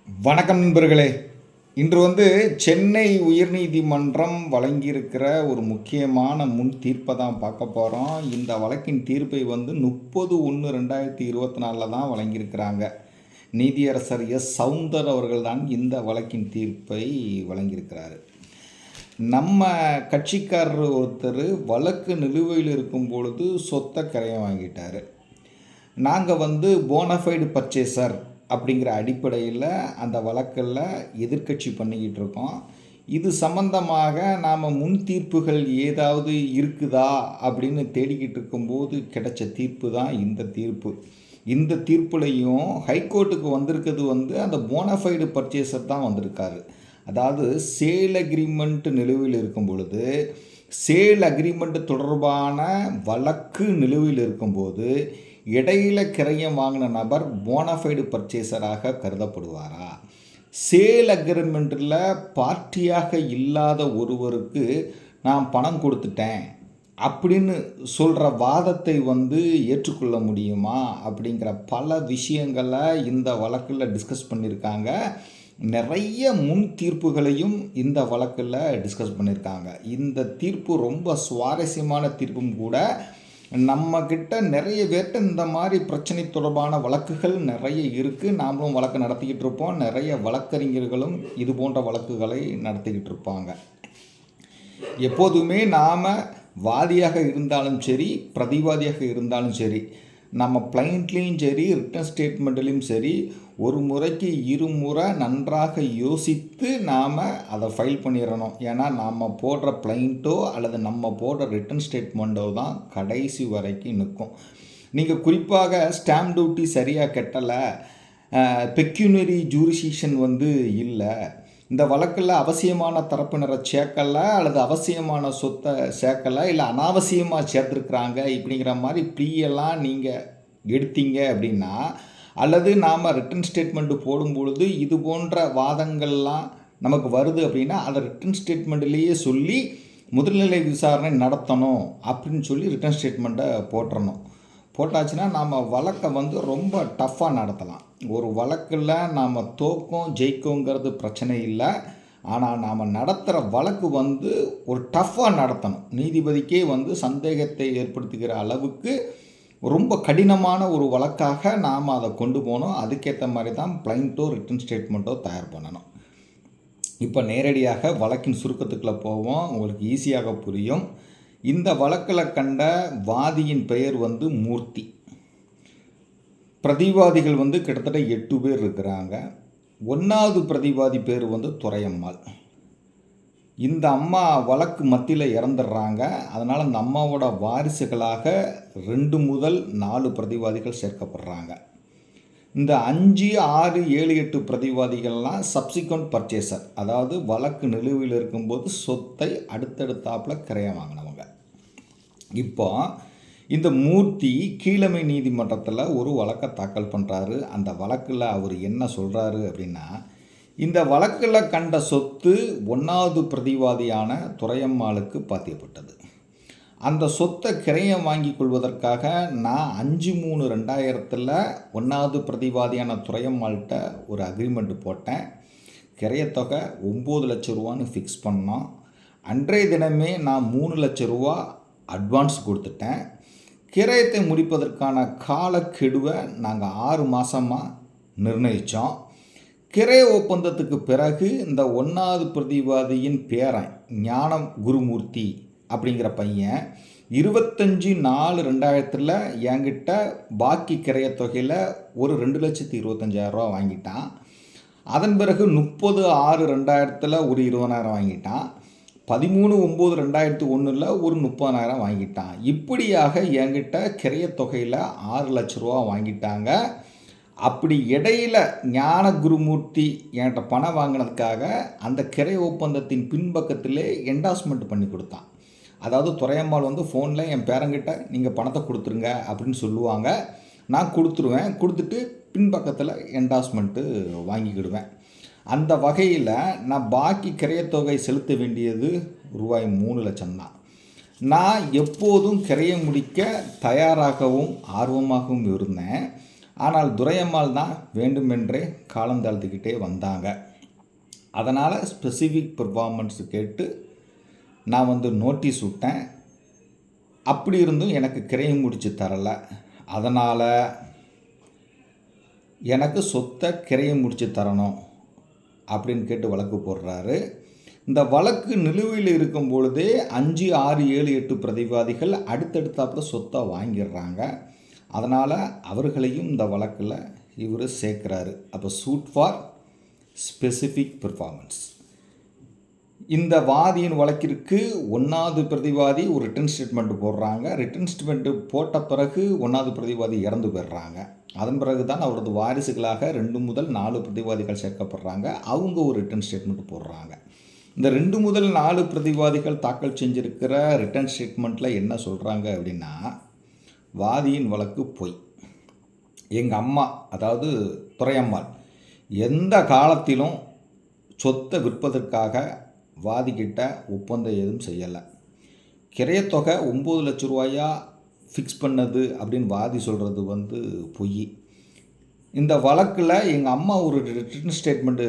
வணக்கம் நண்பர்களே. இன்று சென்னை உயர்நீதிமன்றம் வழங்கியிருக்கிற ஒரு முக்கியமான முன் தீர்ப்பை தான் பார்க்க போகிறோம். இந்த வழக்கின் தீர்ப்பை 30/1/2024 தான் வழங்கியிருக்கிறாங்க. நீதியரசர் எஸ் சவுந்தர் அவர்கள் தான் இந்த வழக்கின் தீர்ப்பை வழங்கியிருக்கிறாரு. நம்ம கட்சிக்காரர் ஒருத்தர் வழக்கு நிலுவையில் இருக்கும் பொழுது சொத்தை கரையை வாங்கிட்டார். நாங்கள் போனஃபைடு பர்ச்சேசர் அப்படிங்கிற அடிப்படையில் அந்த வழக்கில் எதிர்க்கட்சி பண்ணிக்கிட்டு இருக்கோம். இது சம்பந்தமாக நாம் முன் தீர்ப்புகள் ஏதாவது இருக்குதா அப்படின்னு தேடிக்கிட்டு இருக்கும்போது கிடைச்ச தீர்ப்பு தான் இந்த தீர்ப்பு. இந்த தீர்ப்புலையும் ஹைகோர்ட்டுக்கு வந்திருக்கிறது அந்த போனஃபைடு பர்ச்சேசர் தான் வந்திருக்காரு. அதாவது சேல் அக்ரிமெண்ட் நிலுவையில் இருக்கும் பொழுது, சேல் அக்ரிமெண்ட் தொடர்பான வழக்கு நிலுவையில் இருக்கும்போது இடையில கிரயம் வாங்கின நபர் போனஃபைடு பர்ச்சேசராக கருதப்படுவாரா? சேல் அக்ரிமெண்ட்டில் பார்ட்டியாக இல்லாத ஒருவருக்கு நான் பணம் கொடுத்துட்டேன் அப்படின்னு சொல்கிற வாதத்தை ஏற்றுக்கொள்ள முடியுமா? அப்படிங்கிற பல விஷயங்களை இந்த வழக்கில் டிஸ்கஸ் பண்ணியிருக்காங்க. நிறைய முன் தீர்ப்புகளையும் இந்த வழக்கில் டிஸ்கஸ் பண்ணியிருக்காங்க. இந்த தீர்ப்பு ரொம்ப சுவாரஸ்யமான தீர்ப்பும் கூட. நம்மக்கிட்ட நிறைய பேர்கிட்ட இந்த மாதிரி பிரச்சனை தொடர்பான வழக்குகள் நிறைய இருக்குது. நாமளும் வழக்கு நடத்திக்கிட்டு இருப்போம். நிறைய வழக்கறிஞர்களும் இது போன்ற வழக்குகளை நடத்திக்கிட்டு இருப்பாங்க. எப்போதுமே நாம் வாதியாக இருந்தாலும் சரி, பிரதிவாதியாக இருந்தாலும் சரி, நம்ம பிளைண்ட்லேயும் சரி, ரிட்டன் ஸ்டேட்மெண்ட்லேயும் சரி, ஒரு முறைக்கு இருமுறை நன்றாக யோசித்து நாம் அதை ஃபைல் பண்ணிடணும். ஏன்னா நம்ம போடுற பிளைண்ட்டோ அல்லது நம்ம போடுற ரிட்டன் ஸ்டேட்மெண்ட்டோ தான் கடைசி வரைக்கும் நிற்கும். நீங்கள் குறிப்பாக ஸ்டாம்ப் டியூட்டி சரியாக கட்டலை, பெக்யூனரி ஜூரிசிஷன் இல்லை, இந்த வழக்கில் அவசியமான தரப்பினரை சேர்க்கலை அல்லது அவசியமான சொத்தை சேர்க்கலை, இல்லை அனாவசியமாக சேர்த்துருக்குறாங்க இப்படிங்கிற மாதிரி ப்ளீயெல்லாம் நீங்கள் எடுத்தீங்க அப்படின்னா, அல்லது நாம் ரிட்டன் ஸ்டேட்மெண்ட்டு போடும்பொழுது இது போன்ற வாதங்கள்லாம் நமக்கு வருது அப்படின்னா, அதை ரிட்டன் ஸ்டேட்மெண்ட்லேயே சொல்லி முதல்நிலை விசாரணை நடத்தணும் அப்படின்னு சொல்லி ரிட்டன் ஸ்டேட்மெண்ட்டை போட்டுறணும். போட்டாச்சுன்னா நாம் வழக்கை ரொம்ப டஃப்பாக நடத்தலாம். ஒரு வழக்கில் நாம் தோக்கும் ஜெயிக்குங்கிறது பிரச்சனை இல்லை. ஆனால் நாம் நடத்துகிற வழக்கு ஒரு டஃப்பாக நடத்தணும். நீதிபதிக்கே சந்தேகத்தை ஏற்படுத்துகிற அளவுக்கு ரொம்ப கடினமான ஒரு வழக்காக நாம் அதை கொண்டு போகணும். அதுக்கேற்ற மாதிரி தான் பிளைண்ட்டோ ரிட்டன் ஸ்டேட்மெண்ட்டோ தயார் பண்ணணும். இப்போ நேரடியாக வழக்கின் சுருக்கத்துக்குள்ளே போவோம், உங்களுக்கு ஈஸியாக புரியும். இந்த வழக்கில் கண்ட வாதியின் பெயர் மூர்த்தி. பிரதிவாதிகள் கிட்டத்தட்ட 8 பேர் இருக்கிறாங்க. 1வது பிரதிவாதி பேர் துரையம்மாள். இந்த அம்மா வழக்கு மத்தியில் இறந்துடுறாங்க. அதனால் அந்த அம்மாவோட வாரிசுகளாக 2 முதல் 4 பிரதிவாதிகள் சேர்க்கப்படுறாங்க. இந்த 5, 6, 7, 8 பிரதிவாதிகள்லாம் சப்சிக்வெண்ட் பர்ச்சேசர், அதாவது வழக்கு நிலுவையில் இருக்கும்போது சொத்தை அடுத்தடுத்தாப்பில் கிரயம் வாங்கினவங்க. இப்போ இந்த மூர்த்தி கீழமை நீதிமன்றத்தில் ஒரு வழக்கை தாக்கல் பண்ணுறாரு. அந்த வழக்கில் அவர் என்ன சொல்கிறாரு அப்படின்னா, இந்த வழக்கில் கண்ட சொத்து 1வது பிரதிவாதியான துரையம்மாளுக்கு பாத்தியப்பட்டது. அந்த சொத்தை கிரயம் வாங்கி கொள்வதற்காக நான் 5/3/2000 1வது பிரதிவாதியான துரையம்மாள்கிட்ட ஒரு அக்ரிமெண்ட் போட்டேன். கிரயத்தொகை 9 லட்ச ரூபான்னு ஃபிக்ஸ் பண்ணோம். அன்றைய தினமே நான் 3 லட்ச ரூபா அட்வான்ஸ் கொடுத்துட்டேன். கிரயத்தை முடிப்பதற்கான காலக்கெடுவை நாங்கள் 6 மாதமாக நிர்ணயித்தோம். கிரய ஒப்பந்தத்துக்கு பிறகு இந்த 1வது பிரதிவாதியின் பேரன் ஞானம் குருமூர்த்தி அப்படிங்கிற பையன் 25/4/2000 என்கிட்ட பாக்கி கிரயத்தொகையில் ஒரு 2,25,000 ரூபா வாங்கிட்டான். அதன் பிறகு 30/6/2000 ஒரு 20,000 வாங்கிட்டான். 13/9/2001 ஒரு 30,000 வாங்கிட்டான். இப்படியாக என்கிட்ட கிரயத்தொகையில் 6 லட்ச ரூபா வாங்கிட்டாங்க. அப்படி இடையில் ஞான குருமூர்த்தி என்கிட்ட பணம் வாங்கினதுக்காக அந்த கிரைய ஒப்பந்தத்தின் பின்பக்கத்திலே என்டாஸ்மெண்ட் பண்ணி கொடுத்தான். அதாவது துரையம்மாள் ஃபோனில் என் பேரங்கிட்ட நீங்கள் பணத்தை கொடுத்துருங்க அப்படின்னு சொல்லுவாங்க. நான் கொடுத்துருவேன். கொடுத்துட்டு பின்பக்கத்தில் என்டாஸ்மெண்ட்டு வாங்கிக்கிடுவேன். அந்த வகையில் நான் பாக்கி கிரயத்தொகை செலுத்த வேண்டியது ரூபாய் 3 லட்சம் தான். நான் எப்போதும் கிரையம் முடிக்க தயாராகவும் ஆர்வமாகவும் இருந்தேன். ஆனால் துரையம்மாள் தான் வேண்டுமென்றே காலம் தாழ்த்திக்கிட்டே வந்தாங்க. அதனால் ஸ்பெசிஃபிக் பெர்ஃபார்மன்ஸ் கேட்டு நான் வந்து நோட்டீஸ் விட்டேன். அப்படி இருந்தும் எனக்கு கிரயம் முடித்து தரலை. அதனால் எனக்கு சொத்தை கிரயம் முடித்து தரணும் அப்படின்னு கேட்டு வழக்கு போடுறாரு. இந்த வழக்கு நிலுவையில் இருக்கும் பொழுதே 5, 6, 7, 8 பிரதிவாதிகள் அடுத்தடுத்தாப்பில் சொத்தை வாங்கிடுறாங்க. அதனால் அவர்களையும் இந்த வழக்கில் இவர் சேர்க்குறாரு. அப்போ சூட் ஃபார் ஸ்பெசிஃபிக் பெர்ஃபார்மன்ஸ். இந்த வாதியின் வழக்கிற்கு 1வது பிரதிவாதி ஒரு ரிட்டன் ஸ்டேட்மெண்ட் போடுறாங்க. ரிட்டன் ஸ்டேட்மெண்ட்டு போட்ட பிறகு 1வது பிரதிவாதி இறந்து போயிடுறாங்க. அதன் பிறகு தான் அவரது வாரிசுகளாக 2 முதல் 4 பிரதிவாதிகள் சேர்க்கப்படுறாங்க. அவங்க ஒரு ரிட்டன் ஸ்டேட்மெண்ட் போடுறாங்க. இந்த 2 முதல் 4 பிரதிவாதிகள் தாக்கல் செஞ்சுருக்கிற ரிட்டன் ஸ்டேட்மெண்ட்டில் என்ன சொல்கிறாங்க அப்படின்னா, வாதியின் வழக்கு பொய். எங்கள் அம்மா, அதாவது துரையம்மாள், எந்த காலத்திலும் சொத்தை விற்பதற்காக வாதிக்கிட்ட ஒப்பந்தம் எதுவும் செய்யலை. கிரயத்தொகை 9 லட்ச ரூபாயா ஃபிக்ஸ் பண்ணது அப்படின்னு வாதி சொல்கிறது வந்து பொய். இந்த வழக்கில் எங்கள் அம்மா ஒரு ரிட்டன் ஸ்டேட்மெண்ட்டு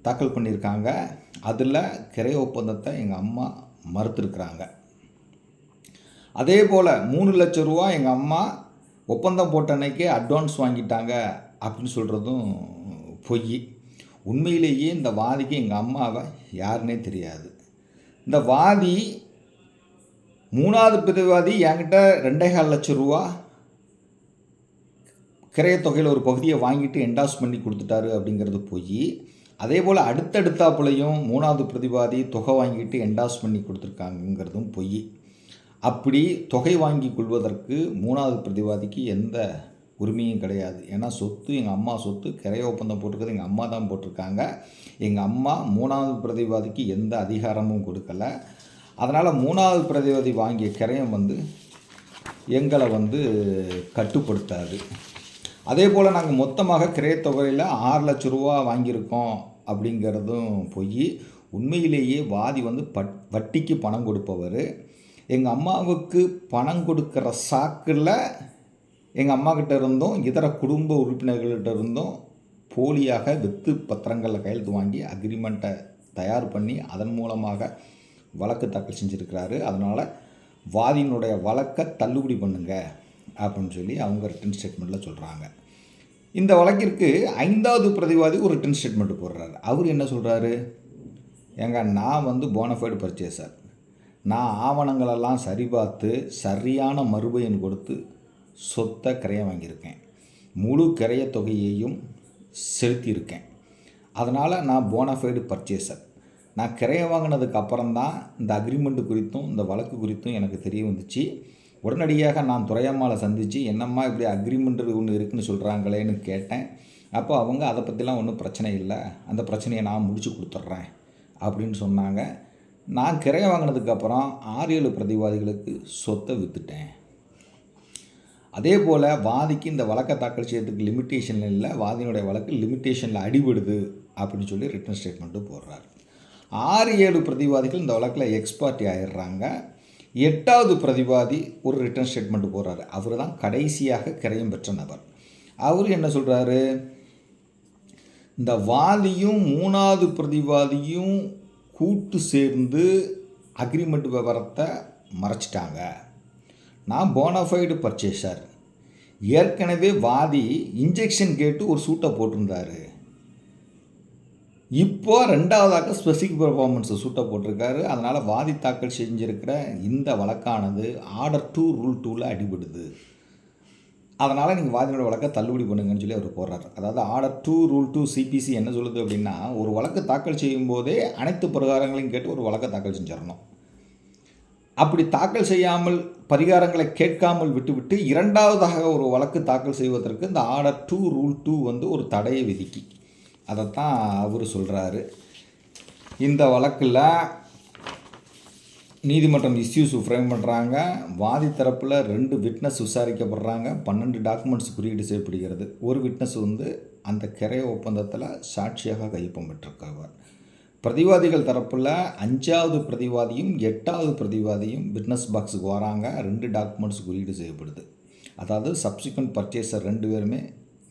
தாக்கல் பண்ணியிருக்காங்க. அதில் கிரைய ஒப்பந்தத்தை எங்கள் அம்மா மறுத்துருக்குறாங்க. அதே போல் 3 லட்ச ரூபா எங்கள் அம்மா ஒப்பந்தம் போட்ட அன்னைக்கே அட்வான்ஸ் வாங்கிட்டாங்க அப்படின்னு சொல்கிறதும் பொய். உண்மையிலேயே இந்த வாதிக்கு எங்கள் அம்மாவை யாருன்னே தெரியாது. இந்த வாதி 3வது பிரதிவாதி என்கிட்ட 2,4 லட்ச ரூபா கிரையத்தொகையில் ஒரு பகுதியை வாங்கிட்டு என்டாஸ் பண்ணி கொடுத்துட்டாரு அப்படிங்கிறது பொய். அதே போல் அடுத்தடுத்தாப்புலையும் 3வது பிரதிவாதி தொகை வாங்கிட்டு என்டாஸ் பண்ணி கொடுத்துருக்காங்கிறதும் பொய். அப்படி தொகை வாங்கி கொள்வதற்கு 3வது பிரதிவாதிக்கு எந்த உரிமையும் கிடையாது. ஏன்னா சொத்து எங்கள் அம்மா சொத்து, கிரைய ஒப்பந்தம் போட்டிருக்கிறது எங்கள் அம்மா தான் போட்டிருக்காங்க. எங்கள் அம்மா 3வது பிரதிவாதிக்கு எந்த அதிகாரமும் கொடுக்கலை. அதனால் 3வது பிரதிவாதி வாங்கிய கிரயம் வந்து எங்களை வந்து கட்டுப்படுத்தாது. அதே போல் நாங்கள் மொத்தமாக கிரயத்தொகையில் 6 லட்ச ரூபா வாங்கியிருக்கோம் அப்படிங்கிறதும் பொய். உண்மையிலேயே வாதி வந்து வட்டிக்கு பணம் கொடுப்பவர். எங்கள் அம்மாவுக்கு பணம் கொடுக்குற சாக்கில் எங்கள் அம்மாக்கிட்ட இருந்தும் இதர குடும்ப உறுப்பினர்கள்கிட்ட இருந்தும் போலியாக வெத்து பத்திரங்களில் கையெழுத்து வாங்கி அக்ரிமெண்ட்டை தயார் பண்ணி அதன் மூலமாக வழக்கு தாக்கல் செஞ்சுருக்கிறாரு. அதனால் வாதியினுடைய வழக்கை தள்ளுபடி பண்ணுங்க அப்படின்னு சொல்லி அவங்க ரிட்டன் ஸ்டேட்மெண்ட்டில் சொல்கிறாங்க. இந்த வழக்கிற்கு 5வது பிரதிவாதி ஒரு ரிட்டன் ஸ்டேட்மெண்ட் போடுறாரு. அவர் என்ன சொல்கிறாரு, நான் வந்து போனஃபைடு பர்ச்சேசர், நான் ஆவணங்களெல்லாம் சரிபார்த்து சரியான மறுபயன் கொடுத்து சொத்தை கிரையம் வாங்கியிருக்கேன், முழு கிரைய தொகையையும் செலுத்தியிருக்கேன். அதனால் நான் போனஃபைடு பர்ச்சேசர். நான் கிரையம் வாங்கினதுக்கு அப்புறம்தான் இந்த அக்ரிமெண்ட்டு குறித்தும் இந்த வழக்கு குறித்தும் எனக்கு தெரிய வந்துச்சு. உடனடியாக நான் துரையம்மாவை சந்தித்து என்னம்மா இப்படி அக்ரிமெண்ட்டு ஒன்று இருக்குதுன்னு சொல்கிறாங்களேன்னு கேட்டேன். அப்போ அவங்க அதை பற்றிலாம் ஒன்றும் பிரச்சனை இல்லை, அந்த பிரச்சனையை நான் முடிச்சு கொடுத்துட்றேன் அப்படின்னு சொன்னாங்க. நான் கிரையம் வாங்கினதுக்கப்புறம் 6-7 பிரதிவாதிகளுக்கு சொத்தை விற்றுட்டேன். அதே போல் வாதிக்கு இந்த வழக்கை தாக்கல் செய்யறதுக்கு லிமிட்டேஷன் இல்லை, வாதியினுடைய வழக்கு லிமிட்டேஷனில் அடிபடுது அப்படின்னு சொல்லி ரிட்டன் ஸ்டேட்மெண்ட்டு போடுறாரு. 6-7 பிரதிவாதிகள் இந்த வழக்கில் எக்ஸ்பார்ட்டி ஆகிடுறாங்க. 8வது பிரதிவாதி ஒரு ரிட்டன் ஸ்டேட்மெண்ட் போடுறாரு. அவர் தான் கடைசியாக கிரையம் பெற்ற நபர். அவர் என்ன சொல்கிறாரு, இந்த வாதியும் 3வது பிரதிவாதியும் கூட்டு சேர்ந்து அக்ரிமெண்ட் விவரத்தை மறைச்சிட்டாங்க. நான் போனஃபைடு பர்ச்சேசர். ஏற்கனவே வாதி இன்ஜெக்ஷன் கேட்டு ஒரு சூட்டை போட்டிருந்தார். இப்போ 2வதாக ஸ்பெசிஃபிக் பெர்ஃபார்மன்ஸ் சூட்டை போட்டிருக்காரு. அதனால் வாதி தாக்கல் செஞ்சுருக்கிற இந்த வழக்கானது ஆர்டர் 2 ரூல் 2ல் அடிபடுது. அதனால் நீங்கள் வாதியோட வழக்கை தள்ளுபடி பண்ணுங்கன்னு சொல்லி அவர் போடுறாரு. அதாவது ஆர்டர் 2 ரூல் 2 சிபிசி என்ன சொல்லுது அப்படின்னா, ஒரு வழக்கு தாக்கல் செய்யும் போதே அனைத்து பரிகாரங்களையும் கேட்டு ஒரு வழக்கை தாக்கல் செஞ்சிடணும். அப்படி தாக்கல் செய்யாமல் பரிகாரங்களை கேட்காமல் விட்டுவிட்டு 2வதாக ஒரு வழக்கு தாக்கல் செய்வதற்கு இந்த ஆர்டர் 2 ரூல் 2 வந்து ஒரு தடையை விதிக்கி அதைத்தான் அவர் சொல்கிறாரு. இந்த வழக்கில் நீதிமன்றம் இஷ்யூஸ் ஃப்ரேம் பண்ணுறாங்க. வாதி தரப்பில் 2 விட்னஸ் விசாரிக்கப்படுறாங்க. 12 டாக்குமெண்ட்ஸ் குறியீடு செய்யப்படுகிறது. ஒரு விட்னஸ் வந்து அந்த கிரைய ஒப்பந்தத்தில் சாட்சியாக கையொப்பம் பெற்றிருக்காங்க. பிரதிவாதிகள் தரப்பில் 5வது பிரதிவாதியும் 8வது பிரதிவாதியும் விட்னஸ் பாக்ஸுக்கு வராங்க. 2 டாக்குமெண்ட்ஸ் குறியீடு செய்யப்படுது. அதாவது சப்சிக்வெண்ட் பர்ச்சேசர் 2 பேருமே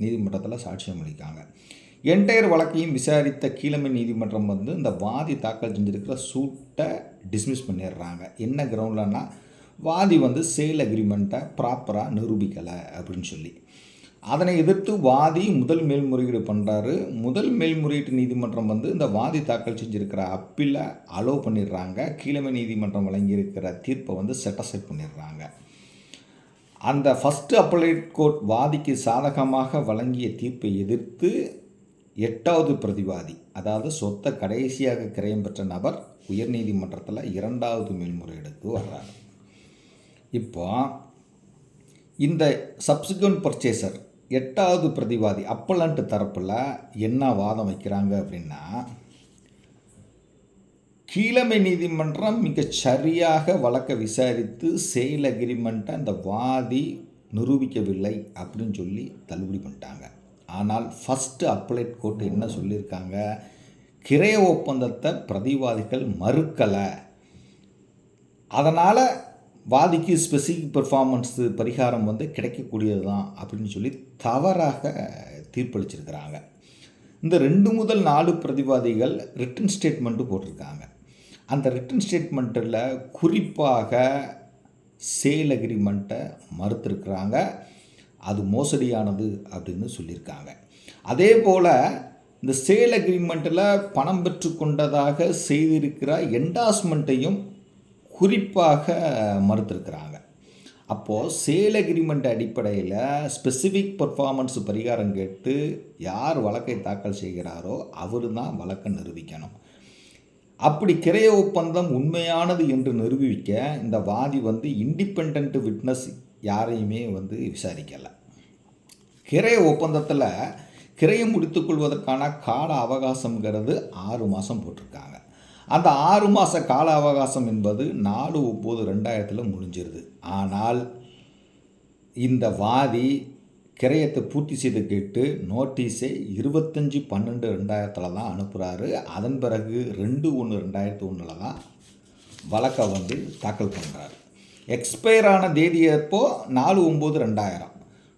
நீதிமன்றத்தில் சாட்சியம் அளிக்காங்க. என்டையர் வழக்கையும் விசாரித்த கீழமை நீதிமன்றம் வந்து இந்த வாதி தாக்கல் செஞ்சுருக்கிற சூட்டை டிஸ்மிஸ் பண்ணிடுறாங்க. என்ன கிரவுண்ட்லன்னா, வாதி வந்து சேல் அக்ரிமெண்ட்டை ப்ராப்பராக நிரூபிக்கலை அப்படின்னு சொல்லி. அதனை எதிர்த்து வாதி முதல் மேல்முறையீடு பண்ணுறாரு. முதல் மேல்முறையீட்டு நீதிமன்றம் வந்து இந்த வாதி தாக்கல் செஞ்சுருக்கிற அப்பீலை அலோவ் பண்ணிடுறாங்க. கீழமை நீதிமன்றம் வழங்கியிருக்கிற தீர்ப்பை வந்து செட்டசைட் பண்ணிடுறாங்க. அந்த ஃபஸ்ட்டு அப்பலேட் கோர்ட் வாதிக்கு சாதகமாக வழங்கிய தீர்ப்பை எதிர்த்து 8வது பிரதிவாதி, அதாவது சொத்தை கடைசியாக கிரயம் பெற்ற நபர் உயர்நீதிமன்றத்தில் 2வது மேல்முறையீடுக்கு வர்றார். இப்போ இந்த சப்சிக்வெண்ட் பர்ச்சேசர் 8வது பிரதிவாதி அப்பலண்ட் தரப்பில் என்ன வாதம் வைக்கிறாங்க அப்படின்னா, கீழமை நீதிமன்றம் மிகச் சரியாக வழக்கை விசாரித்து சேல் அக்ரிமெண்ட்டை அந்த வாதி நிரூபிக்கவில்லை அப்படின்னு சொல்லி தள்ளுபடி பண்ணிட்டாங்க. ஆனால் ஃபஸ்ட்டு அப்பலேட் கோர்ட் என்ன சொல்லியிருக்காங்க, கிரய ஒப்பந்தத்தை பிரதிவாதிகள் மறுக்கலை, அதனால் வாதிக்கு ஸ்பெசிஃபிக் பெர்ஃபார்மன்ஸு பரிகாரம் வந்து கிடைக்கக்கூடியது தான் அப்படின்னு சொல்லி தவறாக தீர்ப்பளிச்சிருக்கிறாங்க. இந்த 2 முதல் 4 பிரதிவாதிகள் ரிட்டன் ஸ்டேட்மெண்ட்டு போட்டிருக்காங்க. அந்த ரிட்டன் ஸ்டேட்மெண்ட்டில் குறிப்பாக சேல் அக்ரிமெண்ட்டை மறுத்திருக்கிறாங்க. அது மோசடியானது அப்படின்னு சொல்லியிருக்காங்க. அதே போல் இந்த சேல் அக்ரிமெண்ட்டில் பணம் பெற்று கொண்டதாக செய்திருக்கிற என்டாஸ்மெண்ட்டையும் குறிப்பாக மறுத்திருக்கிறாங்க. அப்போது சேல் அக்ரிமெண்ட் அடிப்படையில் ஸ்பெசிஃபிக் பர்ஃபார்மன்ஸ் பரிகாரம் கேட்டு யார் வழக்கை தாக்கல் செய்கிறாரோ அவர் தான் வழக்கை நிரூபிக்கணும். அப்படி கிரய ஒப்பந்தம் உண்மையானது என்று நிரூபிக்க இந்த வாதி வந்து இண்டிபெண்ட் விட்னஸ் யாரையுமே வந்து விசாரிக்கலை. கிரய ஒப்பந்தத்தில் கிரயம் முடித்துக்கொள்வதற்கான கால அவகாசங்கிறது 6 மாதம் போட்டிருக்காங்க. அந்த 6 மாத கால அவகாசம் என்பது 4/9/2000 முடிஞ்சிருது. ஆனால் இந்த வாதி கிரயத்தை பூர்த்தி செய்து கேட்டு நோட்டீஸை 25/12/2000 தான் அனுப்புகிறாரு. அதன் பிறகு 2/1/2001 தான் வழக்கை வந்து தாக்கல் பண்ணுறாரு. எக்ஸ்பயர் ஆன தேதியப்போ 4/9/2000,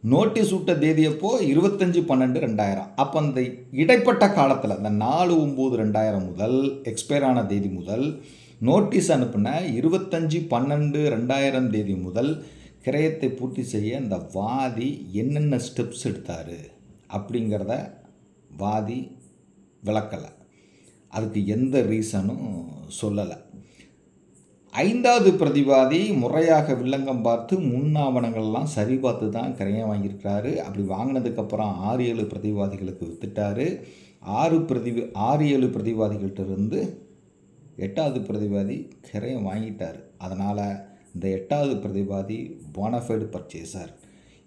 நோட்டீஸ் விட்ட தேதியப்போ 25/12/2000. அப்போ அந்த இடைப்பட்ட காலத்தில் இந்த 4/9/2000 முதல் எக்ஸ்பயர் ஆன தேதி முதல் நோட்டீஸ் அனுப்பின 25/12/2000 தேதி முதல் கிரயத்தை பூர்த்தி செய்ய இந்த வாதி என்னென்ன ஸ்டெப்ஸ் எடுத்தார் அப்படிங்கிறத வாதி விளக்கலை. அதுக்கு எந்த ரீசனும் சொல்லலை. 5வது பிரதிவாதி முறையாக வில்லங்கம் பார்த்து முன்னாவணங்கள்லாம் சரி பார்த்து தான் கிரயம் வாங்கியிருக்கிறாரு. அப்படி வாங்கினதுக்கப்புறம் 6-7 பிரதிவாதிகளுக்கு விற்றுட்டார். 6-7 பிரதிவாதிகள்கிட்டருந்து 8வது பிரதிவாதி கிரயம் வாங்கிட்டார். அதனால் இந்த 8வது பிரதிவாதி போனஃபைடு பர்ச்சேசர்.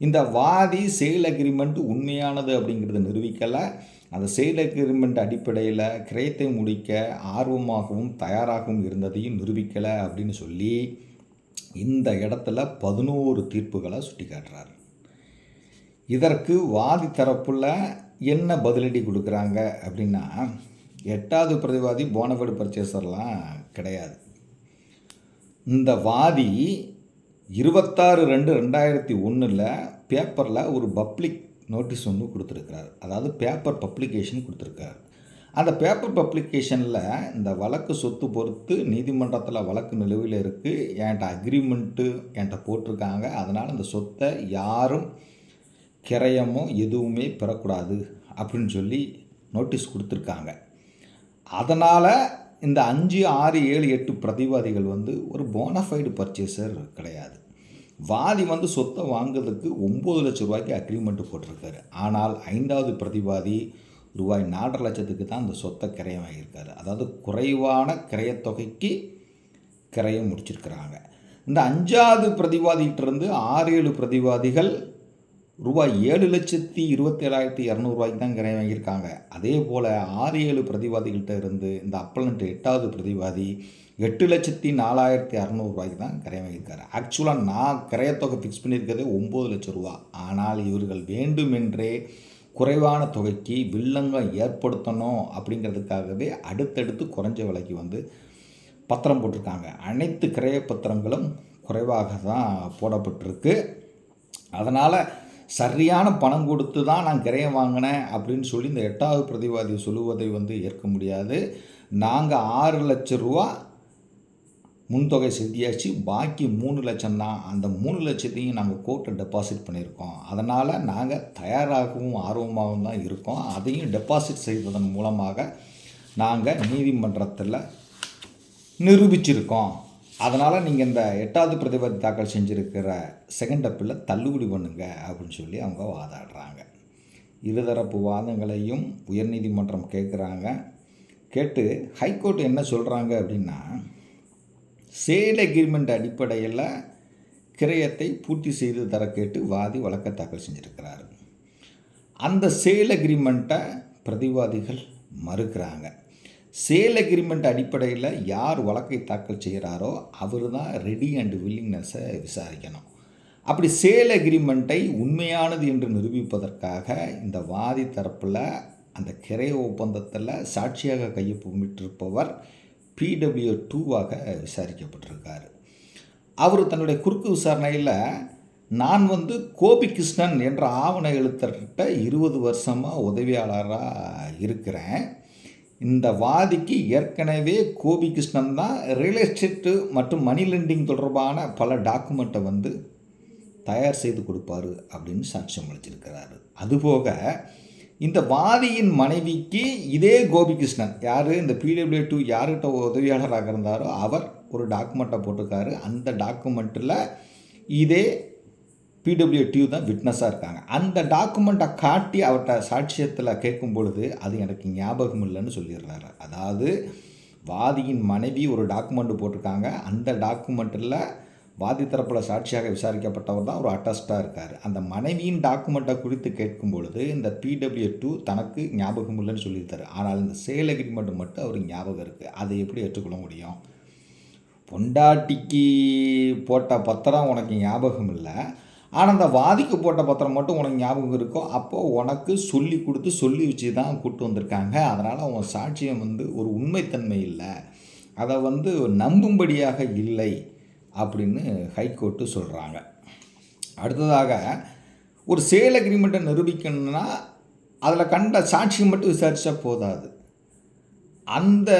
இந்த வாதி சேல் அக்ரிமெண்ட் உண்மையானது அப்படிங்கிறத நிரூபிக்கலை. அந்த சேல் அக்ரிமெண்ட் அடிப்படையில் கிரயத்தை முடிக்க ஆர்வமாகவும் தயாராகவும் இருந்ததையும் நிரூபிக்கலை அப்படின்னு சொல்லி இந்த இடத்துல 11 தீர்ப்புகளை சுட்டி காட்டுறார். இதற்கு வாதி தரப்பில் என்ன பதிலடி கொடுக்குறாங்க அப்படின்னா, 8வது பிரதிவாதி போனஃபைடு பர்ச்சேசர்லாம் கிடையாது. இந்த வாதி 26/2/2001 பேப்பரில் ஒரு பப்ளிக் நோட்டீஸ் ஒன்று கொடுத்துருக்கிறார். அதாவது பேப்பர் பப்ளிகேஷன் கொடுத்துருக்கார். அந்த பேப்பர் பப்ளிகேஷனில் இந்த வழக்கு சொத்து பொறுத்து நீதிமன்றத்தில் வழக்கு நிலுவையில் இருக்குது, என்கிட்ட அக்ரிமெண்ட்டு என்கிட்ட போட்டிருக்காங்க, அதனால் இந்த சொத்தை யாரும் கிரயமோ எதுவுமே பெறக்கூடாது அப்படின்னு சொல்லி நோட்டீஸ் கொடுத்துருக்காங்க. அதனால் இந்த 5, 6, 7, 8 பிரதிவாதிகள் வந்து ஒரு போனஃபைடு பர்ச்சேசர் கிடையாது. வாதி வந்து சொத்தை வாங்குறதுக்கு 9 லட்ச ரூபாய்க்கு அக்ரிமெண்ட்டு போட்டிருக்காரு. ஆனால் 5வது பிரதிவாதி ரூபாய் 4.5 லட்சத்துக்கு தான் அந்த சொத்தை கிரயம் வாங்கியிருக்காரு. அதாவது குறைவான கிரயத்தொகைக்கு கிரயம் முடிச்சிருக்கிறாங்க. இந்த 5வது பிரதிவாதிகிட்டேருந்து 6-7 பிரதிவாதிகள் ரூபாய் 7,27,200 ரூபாய்க்கு தான் கிரயம் வாங்கியிருக்காங்க. அதே போல் 6-7 பிரதிவாதிகள்கிட்ட இருந்து இந்த அப்பலண்ட் 8வது பிரதிவாதி 8,04,600 ரூபாய்க்கு தான் கிரயம் வாங்கியிருக்காரு. ஆக்சுவலாக நான் கிரயத்தொகை ஃபிக்ஸ் பண்ணியிருக்கிறதே 9 லட்ச ரூபா. ஆனால் இவர்கள் வேண்டுமென்றே குறைவான தொகைக்கு வில்லங்கம் ஏற்படுத்தணும் அப்படிங்கிறதுக்காகவே அடுத்தடுத்து குறைஞ்ச விலைக்கு வந்து பத்திரம் போட்டிருக்காங்க. அனைத்து கிரய பத்திரங்களும் குறைவாக தான் போடப்பட்டிருக்கு. அதனால் சரியான பணம் கொடுத்து தான் நான் கிரையம் வாங்கினேன் அப்படின்னு சொல்லி இந்த 8வது பிரதிவாதி சொல்லுவதை ஏற்க முடியாது. நாங்கள் 6 லட்சம் ரூபா முன்தொகை செலுத்தியாச்சு, பாக்கி 3 லட்சம் தான். அந்த 3 லட்சத்தையும் நாங்கள் கோர்ட்டில் டெபாசிட் பண்ணியிருக்கோம். அதனால் நாங்கள் தயாராகவும் ஆர்வமாகவும் தான் இருக்கோம். அதையும் டெபாசிட் செய்ததன் மூலமாக நாங்கள் நீதிமன்றத்தில் நிரூபிச்சிருக்கோம். அதனால் நீங்கள் இந்த 8வது பிரதிவாதி தாக்கல் செஞ்சுருக்கிற செகண்ட் அப்பீலில் தள்ளுபடி பண்ணுங்க அப்படின்னு சொல்லி அவங்க வாதாடுறாங்க. இருதரப்பு வாதங்களையும் உயர்நீதிமன்றம் கேட்குறாங்க. கேட்டு ஹைகோர்ட் என்ன சொல்கிறாங்க அப்படின்னா, சேல் அக்ரிமெண்ட் அடிப்படையில் கிரயத்தை பூர்த்தி செய்து தர கேட்டு வாதி வழக்கை தாக்கல் செஞ்சுருக்கிறாரு. அந்த சேல் அக்ரிமெண்ட்டை பிரதிவாதிகள் மறுக்கிறாங்க. சேல் அக்ரிமெண்ட் அடிப்படையில் யார் வழக்கை தாக்கல் செய்கிறாரோ அவர் தான் ரெடி அண்ட் வில்லிங்னஸை விசாரிக்கணும். அப்படி சேல் அக்ரிமெண்ட்டை உண்மையானது என்று நிரூபிப்பதற்காக இந்த வாதி தரப்பில் அந்த கிரைய ஒப்பந்தத்தில் சாட்சியாக கையொப்பமிட்டிருப்பவர் PW2வாக விசாரிக்கப்பட்டிருக்கார். அவர் தன்னுடைய குறுக்கு விசாரணையில் நான் கோபிகிருஷ்ணன் என்ற ஆவண எழுத்தர்கிட்ட 20 வருஷமாக உதவியாளராக இருக்கிறேன். இந்த வாதிக்கு ஏற்கனவே கோபிகிருஷ்ணன் தான் ரியல் எஸ்டேட்டு மற்றும் மணி லெண்டிங் தொடர்பான பல டாக்குமெண்ட்டை தயார் செய்து கொடுப்பார் அப்படின்னு சாட்சியம் அளிச்சிருக்கிறாரு. அதுபோக இந்த வாதியின் மனைவிக்கு இதே கோபிகிருஷ்ணன் யார் இந்த PW2 யார்கிட்ட உதவியாளராக இருந்தாரோ அவர் ஒரு டாக்குமெண்ட்டை போட்டிருக்காரு. அந்த டாக்குமெண்ட்டில் இதே PW2 தான் விட்னஸாக இருக்காங்க. அந்த டாக்குமெண்ட்டை காட்டி அவர்கிட்ட சாட்சியத்தில் கேட்கும் பொழுது அது எனக்கு ஞாபகம் இல்லைன்னு சொல்லிடுறாரு. அதாவது வாதியின் மனைவி ஒரு டாக்குமெண்ட் போட்டிருக்காங்க. அந்த டாக்குமெண்ட்டில் வாதி தரப்பில் சாட்சியாக விசாரிக்கப்பட்டவர் தான் ஒரு அட்டஸ்டாக இருக்கார். அந்த மனைவியின் டாக்குமெண்ட்டை குறித்து கேட்கும் பொழுது இந்த PW2 தனக்கு ஞாபகம் இல்லைன்னு சொல்லியிருக்காரு. ஆனால் இந்த சேல் அக்ரிமெண்ட் மட்டும் அவருக்கு ஞாபகம் இருக்குது. அதை எப்படி ஏற்றுக்கொள்ள முடியும்? பொண்டாட்டிக்கு போட்ட பத்திரம் உனக்கு ஞாபகம் இல்லை, ஆனால் அந்த வாதிக்கு போட்ட பத்திரம் மட்டும் உனக்கு ஞாபகம் இருக்கும். அப்போது உனக்கு சொல்லி கொடுத்து சொல்லி வச்சு தான் கூப்பிட்டு வந்திருக்காங்க. அதனால் உன் சாட்சியம் ஒரு உண்மைத்தன்மை இல்லை, அதை நம்பும்படியாக இல்லை அப்படின்னு ஹைகோர்ட்டு சொல்கிறாங்க. அடுத்ததாக ஒரு சேல் அக்ரிமெண்ட்டை நிரூபிக்கணும்னா அதில் கண்ட சாட்சியம் மட்டும் விசாரித்தா போதாது. அந்த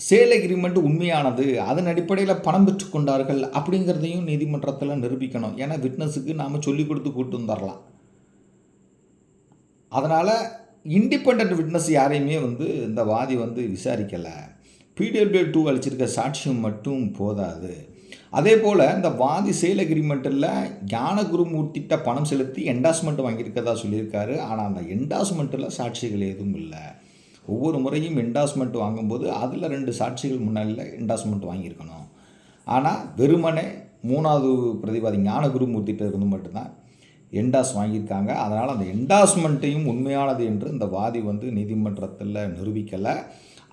சேல் அக்ரிமெண்ட் உண்மையானது, அதன் அடிப்படையில் பணம் பெற்றுக்கொண்டார்கள் அப்படிங்கிறதையும் நீதிமன்றத்தில் நிரூபிக்கணும். ஏன்னா விட்னஸுக்கு நாம் சொல்லி கொடுத்து கூட்டு வந்துடலாம். அதனால் இண்டிபெண்ட் விட்னஸ் யாரையுமே இந்த வாதி விசாரிக்கலை. PW2 அளிச்சிருக்க சாட்சியம் மட்டும் போதாது. அதே போல் இந்த வாதி சேல் அக்ரிமெண்ட்டில் ஞானகுருமூர்த்திட்ட பணம் செலுத்தி என்டாஸ்மெண்ட் வாங்கியிருக்கதா சொல்லியிருக்காரு. ஆனால் அந்த என்டாஸ்மெண்ட்டில் சாட்சிகள் எதுவும் இல்லை. ஒவ்வொரு முறையும் என்டாஸ்மெண்ட் வாங்கும்போது அதில் 2 சாட்சிகள் முன்னாடியில் என்டாஸ்மெண்ட் வாங்கியிருக்கணும். ஆனால் வெறுமனே 3வது பிரதிவாதி ஞானகுருமூர்த்திட்ட இருந்து மட்டும்தான் என்டாஸ் வாங்கியிருக்காங்க. அதனால் அந்த என்டாஸ்மெண்ட்டையும் உண்மையானது என்று இந்த வாதி நீதிமன்றத்தில் நிரூபிக்கலை.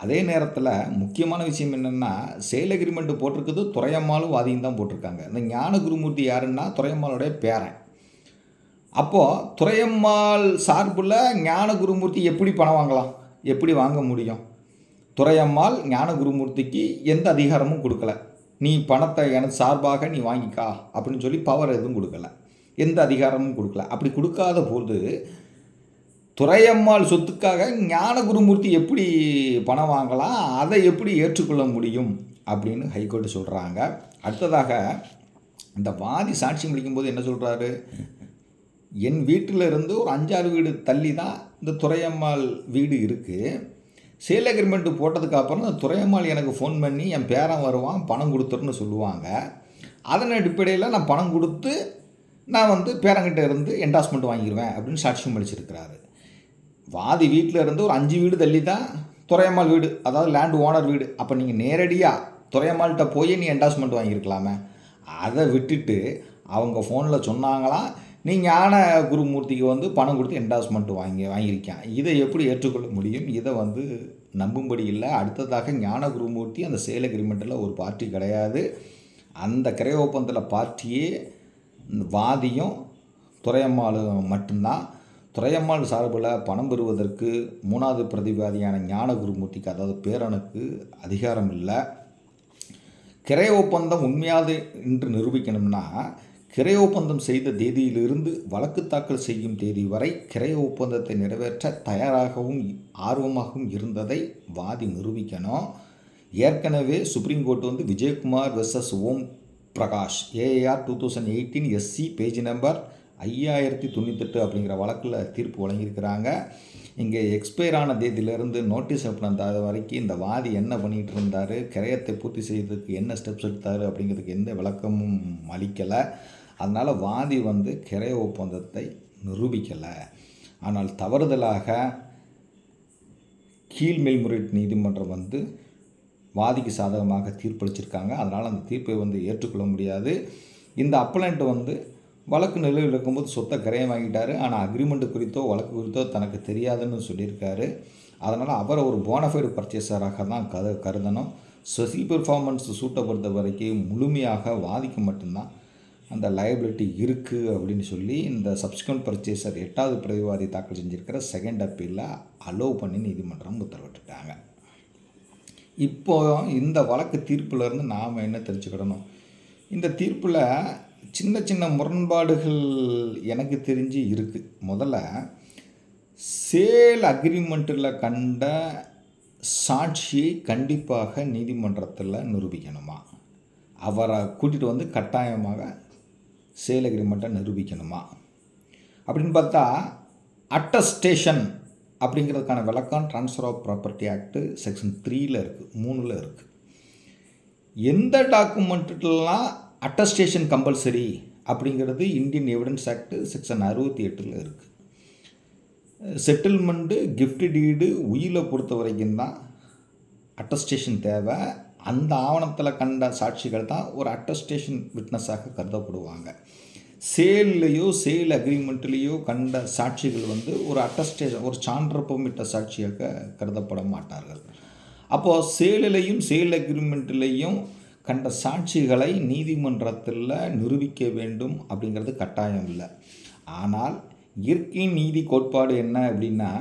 அதே நேரத்தில் முக்கியமான விஷயம் என்னென்னா, சேல் அக்ரிமெண்ட் போட்டிருக்குது துரையம்மாளும் வாதியும் தான் போட்டிருக்காங்க. இந்த ஞானகுருமூர்த்தி யாருன்னா துரையம்மாளுடைய பேரன். அப்போது துரையம்மாள் சார்பில் ஞானகுருமூர்த்தி எப்படி பணம் வாங்கலாம், எப்படி வாங்க முடியும்? துரையம்மாள் ஞானகுருமூர்த்திக்கு எந்த அதிகாரமும் கொடுக்கல. நீ பணத்தை எனக்கு சார்பாக நீ வாங்கிக்கா அப்படின்னு சொல்லி பவர் எதுவும் கொடுக்கல, எந்த அதிகாரமும் கொடுக்கல. அப்படி கொடுக்காத போது துரையம்மாள் சொத்துக்காக ஞானகுருமூர்த்தி எப்படி பணம் வாங்கலாம், அதை எப்படி ஏற்றுக்கொள்ள முடியும் அப்படின்னு ஹைகோர்ட்டு சொல்கிறாங்க. அடுத்ததாக இந்த வாதி சாட்சியம் அளிக்கும்போது என்ன சொல்கிறாரு, என் வீட்டில் இருந்து ஒரு 5-6 வீடு தள்ளி தான் இந்த துரையம்மாள் வீடு இருக்குது. சேல் அக்ரிமெண்ட் போட்டதுக்கப்புறம் இந்த துரையம்மாள் எனக்கு ஃபோன் பண்ணி என் பேரன் வருவான் பணம் கொடுத்துருன்னு சொல்லுவாங்க. அதன் அடிப்படையில் நான் பணம் கொடுத்து நான் பேரங்கிட்ட இருந்து என்டாஸ்மெண்ட் வாங்கிடுவேன் அப்படின்னு சாட்சியம் அளிச்சிருக்கிறாரு. வாதி வீட்டில் இருந்து ஒரு 5 வீடு தள்ளி தான் துரையம்மாள் வீடு, அதாவது லேண்ட் ஓனர் வீடு. அப்போ நீங்கள் நேரடியாக துரையம்மாள்கிட்ட போய் நீ என்டாஸ்மெண்ட் வாங்கியிருக்கலாமே. அதை விட்டுட்டு அவங்க ஃபோனில் சொன்னாங்களாம், நீ ஞான குருமூர்த்திக்கு பணம் கொடுத்து என்டாஸ்மெண்ட் வாங்கியிருக்கேன். இதை எப்படி ஏற்றுக்கொள்ள முடியும்? இதை நம்பும்படி இல்லை. அடுத்ததாக ஞான குருமூர்த்தி அந்த சேல் அக்ரிமெண்ட்டில் ஒரு பார்ட்டி கிடையாது. அந்த கிரைய ஒப்பந்தத்தில் பார்ட்டியே வாதியும் துரையம்மாளும் மட்டும்தான். துரையம்மாள் சார்பில் பணம் பெறுவதற்கு 3வது பிரதிவாதியான ஞான குருமூர்த்திக்கு, அதாவது பேரனுக்கு அதிகாரம் இல்லை. கிரைய ஒப்பந்தம் உண்மையாது என்று நிரூபிக்கணும்னா கிரை ஒப்பந்தம் செய்த தேதியிலிருந்து வழக்கு தாக்கல் செய்யும் தேதி வரை கிரை ஒப்பந்தத்தை நிறைவேற்ற தயாராகவும் ஆர்வமாகவும் இருந்ததை வாதி நிரூபிக்கணும். ஏற்கனவே சுப்ரீம் கோர்ட் வந்து Vijayakumar versus Om Prakash A R 2018 SC page number 5098 அப்படிங்கிற வழக்கில் தீர்ப்பு வழங்கியிருக்கிறாங்க. இங்கே எக்ஸ்பயர் ஆன தேதியிலேருந்து நோட்டீஸ் அனுப்பின வரைக்கும் இந்த வாதி என்ன பண்ணிகிட்டு இருந்தார், கிரயத்தை பூர்த்தி செய்வதற்கு என்ன ஸ்டெப்ஸ் எடுத்தார் அப்படிங்கிறதுக்கு எந்த விளக்கமும் அளிக்கலை. அதனால் வாதி வந்து கிரய ஒப்பந்தத்தை நிரூபிக்கலை. ஆனால் தவறுதலாக கீழ் மேல்முறையீட்டு நீதிமன்றம் வந்து வாதிக்கு சாதகமாக தீர்ப்பளிச்சிருக்காங்க. அதனால் அந்த தீர்ப்பை வந்து ஏற்றுக்கொள்ள முடியாது. இந்த அப்பலண்ட் வந்து வழக்கு நிலுவையில் இருக்கும்போது சொத்தை கிரயம் வாங்கிட்டார். ஆனால் அக்ரிமெண்ட்டு குறித்தோ வழக்கு குறித்தோ தனக்கு தெரியாதுன்னு சொல்லியிருக்காரு. அதனால் அவரை ஒரு போனஃபைடு பர்ச்சேசராக தான் கருதணும். ஸ்பெஷல் பெர்ஃபார்மன்ஸ் சூட்டை பொறுத்த வரைக்கும் முழுமையாக வாதிக்கு மட்டும்தான் அந்த லயபிலிட்டி இருக்குது அப்படின்னு சொல்லி இந்த சப்சிக்வெண்ட் பர்ச்சேசர் 8வது பிரதிவாதி தாக்கல் செஞ்சுருக்கிற செகண்ட் அப்பீலில் அலோவ் பண்ணி நீதிமன்றம் உத்தரவிட்டுட்டாங்க. இப்போ இந்த வழக்கு தீர்ப்பிலேருந்து நாம் என்ன தெரிஞ்சுக்கிடணும், இந்த தீர்ப்பில் சின்ன சின்ன முரண்பாடுகள் எனக்கு தெரிஞ்சு இருக்குது. முதல்ல சேல் அக்ரிமெண்ட்டில் கண்ட சாட்சியை கண்டிப்பாக நீதிமன்றத்தில் நிரூபிக்கணுமா, அவரை கூட்டிகிட்டு வந்து கட்டாயமாக சேல் அக்ரிமெண்ட்டை நிரூபிக்கணுமா அப்படின்னு பார்த்தா அட்டஸ்டேஷன் அப்படிங்கிறதுக்கான விளக்கம் transfer of property act section 3ல் இருக்குது, 3ல் இருக்குது. எந்த டாக்குமெண்ட்டுலாம் அட்டஸ்டேஷன் கம்பல்சரி அப்படிங்கிறது இந்தியன் எவிடன்ஸ் ஆக்ட் செக்ஷன் 68ல் இருக்குது. செட்டில்மெண்ட்டு கிஃப்ட் டீடு உயிரை பொறுத்த வரைக்கும் தான் அட்டஸ்டேஷன் தேவை. அந்த ஆவணத்தில் கண்ட சாட்சிகள் தான் ஒரு அட்டஸ்டேஷன் விட்னஸாக கருதப்படுவாங்க. சேல்லையோ சேல் அக்ரிமெண்ட்லேயோ கண்ட சாட்சிகள் வந்து ஒரு அட்டஸ்டேஷன் ஒரு சான்றப்பமிட்ட சாட்சியாக கருதப்பட மாட்டார்கள். அப்போது சேலிலையும் சேல் அக்ரிமெண்ட்லேயும் கண்ட சாட்சிகளை நீதிமன்றத்தில் நிரூபிக்க வேண்டும் அப்படிங்கிறது கட்டாயம் இல்லை. ஆனால் இயற்கை நீதி கோட்பாடு என்ன அப்படின்னா,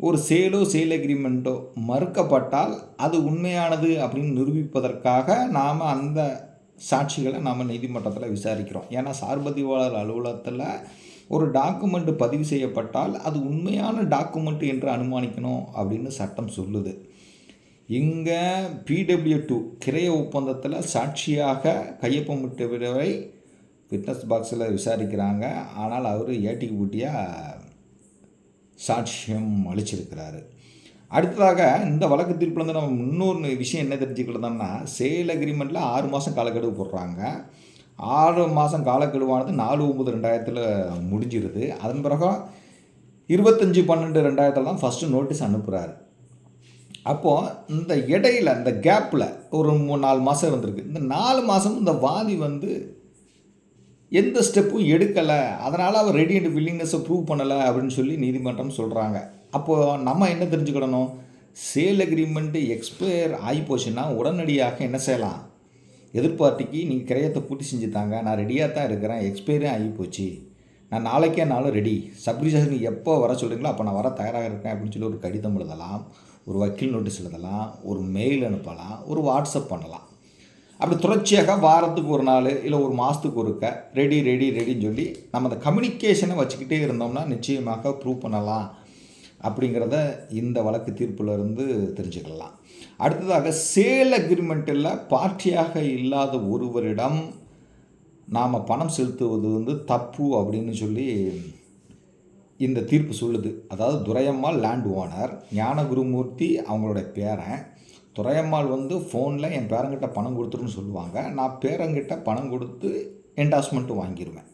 ஒரு சேலோ சேல் அக்ரிமெண்ட்டோ மறுக்கப்பட்டால் அது உண்மையானது அப்படின்னு நிரூபிப்பதற்காக நாம் அந்த சாட்சிகளை நாம் நீதிமன்றத்தில் விசாரிக்கிறோம். ஏன்னா சார்பதிவாளர் அலுவலகத்தில் ஒரு டாக்குமெண்ட் பதிவு செய்யப்பட்டால் அது உண்மையான டாக்குமெண்ட் என்று அனுமானிக்கணும் அப்படின்னு சட்டம் சொல்லுது. இங்கே PW2 கிரைய ஒப்பந்தத்தில் சாட்சியாக கையொப்பமிட்டவரை விட்னஸ் பாக்ஸில் விசாரிக்கிறாங்க. ஆனால் அவர் ஏட்டிக்கு பூட்டியாக சாட்சியம் அளிச்சிருக்கிறாரு. அடுத்ததாக இந்த வழக்கு தீர்ப்பில் வந்து நம்ம இன்னொரு விஷயம் என்ன தெரிஞ்சுக்கிட்டோம்னா, சேல் அக்ரிமெண்ட்டில் 6 மாதம் காலக்கெடு போடுறாங்க. 6 மாதம் காலக்கெடுவானது 4/9/2000 முடிஞ்சிருது. அதன் பிறகு 25/12/2000 தான் ஃபஸ்ட்டு நோட்டீஸ் அனுப்புகிறாரு. அப்போது இந்த இடையில் இந்த கேப்பில் ஒரு 3-4 மாதம் வந்திருக்கு. இந்த 4 மாதம் இந்த வாதி வந்து எந்த ஸ்டெப்பும் எடுக்கலை, அதனால் அவர் ரெடி அண்ட் வில்லிங்னஸை ப்ரூவ் பண்ணலை அப்படின்னு சொல்லி நீதிமன்றம் சொல்கிறாங்க. அப்போது நம்ம என்ன தெரிஞ்சுக்கிடணும், சேல் அக்ரிமெண்ட்டு எக்ஸ்பயர் ஆகி போச்சுன்னா உடனடியாக என்ன செய்யலாம், எதிர்பார்ட்டிக்கு நீங்கள் கிரயத்தை பூர்த்தி செஞ்சுட்டாங்க, நான் ரெடியாக தான் இருக்கிறேன், எக்ஸ்பயரே ஆகி போச்சு, நான் நாளைக்கே நாளும் ரெடி, சப்ரிஜன் எப்போ வர சொல்கிறீங்களோ அப்போ நான் வர தயாராக இருக்கேன் அப்படின்னு சொல்லி ஒரு கடிதம் எழுதலாம், ஒரு வக்கீல் நோட்டீஸ் எழுதலாம், ஒரு மெயில் அனுப்பலாம், ஒரு வாட்ஸ்அப் பண்ணலாம். அப்படி தொடர்ச்சியாக வாரத்துக்கு ஒரு நாள் இல்லை ஒரு மாதத்துக்கு ஒருக்க ரெடின்னு சொல்லி நம்ம அந்த கம்யூனிகேஷனை வச்சுக்கிட்டே இருந்தோம்னா நிச்சயமாக ப்ரூவ் பண்ணலாம் அப்படிங்கிறத இந்த வழக்கு தீர்ப்பில் இருந்து தெரிஞ்சுக்கலாம். அடுத்ததாக சேல் அக்ரிமெண்ட்டில் பார்ட்டியாக இல்லாத ஒருவரிடம் நாம் பணம் செலுத்துவது வந்து தப்பு அப்படின்னு சொல்லி இந்த தீர்ப்பு சொல்லுது. அதாவது துரையம்மாள் லேண்ட் ஓனர், ஞானகுருமூர்த்தி அவங்களோட பேரன். துரையம்மாள் வந்து ஃபோனில் என் பேரங்கிட்ட பணம் கொடுத்துருன்னு சொல்லுவாங்க, நான் பேரங்கிட்ட பணம் கொடுத்து என்டாஸ்மெண்ட்டு வாங்கிடுவேன்.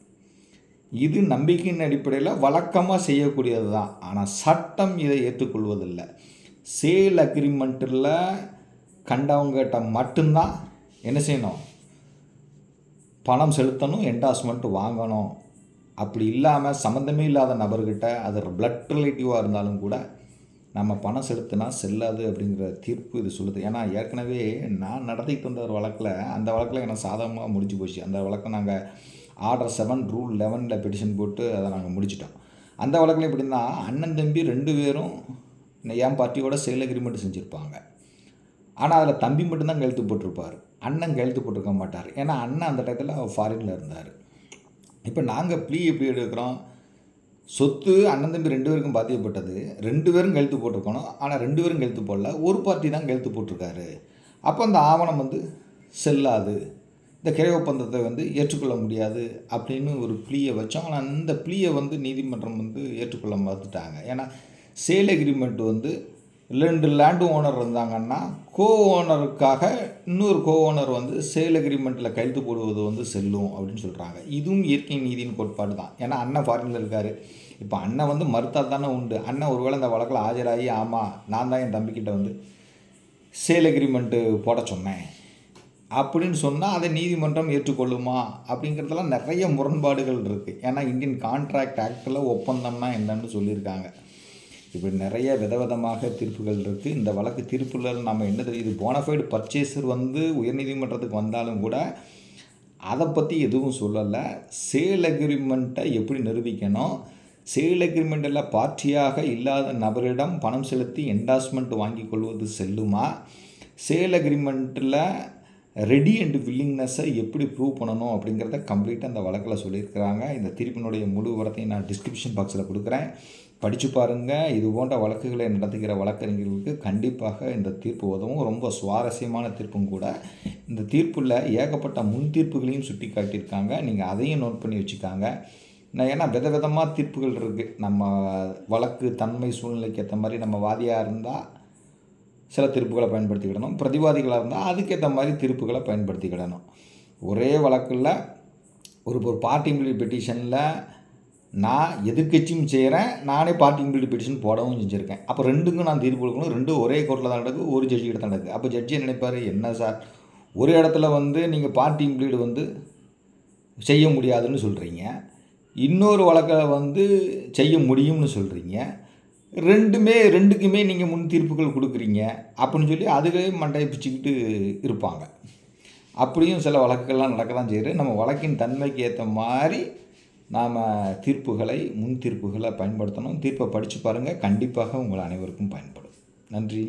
இது நம்பிக்கையின் அடிப்படையில் வழக்கமாக செய்யக்கூடியது தான். ஆனால் சட்டம் இதை ஏற்றுக்கொள்வதில்லை. சேல் அக்ரிமெண்ட்டில் கண்டவங்ககிட்ட மட்டும்தான் என்ன செய்யணும், பணம் செலுத்தணும், என்டாஸ்மெண்ட்டு வாங்கணும். அப்படி இல்லாமல் சம்மந்தமே இல்லாத நபர்கிட்ட அது பிளட் ரிலேட்டிவாக இருந்தாலும் கூட நம்ம பணம் செலுத்தினா செல்லாது அப்படிங்கிற தீர்ப்பு இது சொல்லுது. ஏன்னா ஏற்கனவே நான் நடத்திட்டு வந்த ஒரு வழக்கில், அந்த வழக்கில் எனக்கு சாதகமாக முடிஞ்சு போச்சு. அந்த வழக்கை நாங்கள் ஆர்டர் 7 ரூல் 11 பெட்டிஷன் போட்டு அதை நாங்கள் முடிச்சிட்டோம். அந்த வழக்கில் எப்படின்னா, அண்ணன் தம்பி 2 பேரும் என் பார்ட்டியோட சேல் அக்ரிமெண்ட் செஞ்சுருப்பாங்க. ஆனால் அதில் தம்பி மட்டும்தான் கையெழுத்து போட்டிருப்பார், அண்ணன் கையெழுத்து போட்டிருக்க மாட்டார். ஏன்னா அண்ணன் அந்த டயத்தில் ஃபாரினில் இருந்தார். இப்போ நாங்கள் ப்ளீ எப்படி எடுக்கிறோம், சொத்து அண்ணன் தம்பி 2 பேருக்கும் பாதிக்கப்பட்டது. 2 பேரும் கையெழுத்து போட்டிருக்கணும். ஆனால் 2 பேரும் கையெழுத்து போடல. ஒரு பார்ட்டி தான் கையெழுத்து போட்டிருக்காரு. அப்போ அந்த ஆவணம் செல்லாது, இந்த கிரை ஒப்பந்தத்தை ஏற்றுக்கொள்ள முடியாது அப்படின்னு ஒரு ப்ளீயை வச்சோம். ஆனால் அந்த ப்ளீயை நீதிமன்றம் ஏற்றுக்கொள்ள மறுத்துட்டாங்க. ஏன்னா சேல் அக்ரிமெண்ட் 2 லேண்டு ஓனர் இருந்தாங்கன்னா ஓனருக்காக இன்னொரு ஓனர் சேல் அக்ரிமெண்ட்டில் கையெழுத்து போடுவது செல்லும் அப்படின்னு சொல்கிறாங்க. இதுவும் இயற்கை நீதியின் கோட்பாடு தான். ஏன்னா அண்ணன் ஃபாரினில் இருக்கார். இப்போ அண்ணன் மறுத்தால் தானே உண்டு. அண்ணன் ஒருவேளை இந்த வழக்கில் ஆஜராகி ஆமாம் நான் தான் என் தம்பிக்கிட்ட சேல் அக்ரிமெண்ட்டு போட சொன்னேன் அப்படின்னு சொன்னால் அதை நீதிமன்றம் ஏற்றுக்கொள்ளுமா அப்படிங்கிறதுலாம் நிறைய முரண்பாடுகள் இருக்குது. ஏன்னா இந்தியன் கான்ட்ராக்ட் ஆக்டில் ஒப்பந்தம்னா என்னன்னு சொல்லியிருக்காங்க. இப்படி நிறைய விதவிதமாக தீர்ப்புகள் இருக்குது. இந்த வழக்கு தீர்ப்புகள் நம்ம என்ன தெரியுது, போனஃபைடு பர்ச்சேசர் உயர்நீதிமன்றத்துக்கு வந்தாலும் கூட அதை பற்றி எதுவும் சொல்லலை. சேல் அக்ரிமெண்ட்டை எப்படி நிரூபிக்கணும், சேல் அக்ரிமெண்ட்டில் பார்ட்டியாக இல்லாத நபரிடம் பணம் செலுத்தி என்டாஸ்மெண்ட் வாங்கி கொள்வது செல்லுமா, சேல் அக்ரிமெண்ட்டில் ரெடி அண்ட் வில்லிங்னஸை எப்படி ப்ரூவ் பண்ணணும் அப்படிங்கிறத கம்ப்ளீட்டாக அந்த வழக்கில் சொல்லியிருக்கிறாங்க. இந்த தீர்ப்பினுடைய முழு விவரத்தையும் நான் டிஸ்கிரிப்ஷன் பாக்ஸில் கொடுக்குறேன், படித்து பாருங்கள். இது போன்ற வழக்குகளை நடத்துகிற வழக்கறிஞர்களுக்கு கண்டிப்பாக இந்த தீர்ப்பு உதவும். ரொம்ப சுவாரஸ்யமான தீர்ப்பும் கூட. இந்த தீர்ப்பில் ஏகப்பட்ட முன் தீர்ப்புகளையும் சுட்டி காட்டியிருக்காங்க. நீங்கள் அதையும் நோட் பண்ணி வச்சுக்காங்க. ஏன்னா விதவிதமாக தீர்ப்புகள் இருக்குது. நம்ம வழக்கு தன்மை சூழ்நிலைக்கு ஏற்ற மாதிரி நம்ம வாதியாக இருந்தால் சில தீர்ப்புகளை பயன்படுத்திக்கிடணும், பிரதிவாதிகளாக இருந்தால் அதுக்கேற்ற மாதிரி தீர்ப்புகளை பயன்படுத்திக்கிடணும். ஒரே வழக்கில் ஒரு பார்ட்டி இம்ப்ளீட் பெட்டிஷனில் நான் எதிர்க்கட்சியும் செய்கிறேன், நானே பார்ட்டி இம்ப்ளீட் பெட்டிஷன் போடவும் செஞ்சுருக்கேன். அப்போ ரெண்டுக்கும் நான் தீர்ப்பு கொடுக்கணும். ரெண்டும் ஒரே கோர்ட்டில் தான் நடக்குது, ஒரு ஜட்ஜி கிட்ட தான் நடக்குது. அப்போ ஜட்ஜி நினைப்பார், என்ன சார் ஒரு இடத்துல நீங்கள் பார்ட்டி இம்ப்ளீடு செய்ய முடியாதுன்னு சொல்கிறீங்க, இன்னொரு வழக்கை செய்ய முடியும்னு சொல்கிறீங்க, ரெண்டுக்குமே நீங்கள் முன் தீர்ப்புகள் கொடுக்குறீங்க அப்படின்னு சொல்லி அதுவே மண்டையை பிச்சுக்கிட்டு இருப்பாங்க. அப்படியும் சில வழக்குகள்லாம் நடக்க தான் செய்யுது. நம்ம வழக்கின் தன்மைக்கு ஏற்ற மாதிரி நாம் முன் தீர்ப்புகளை பயன்படுத்தணும். தீர்ப்பை படித்து பாருங்கள், கண்டிப்பாக உங்கள் அனைவருக்கும் பயன்படும். நன்றி.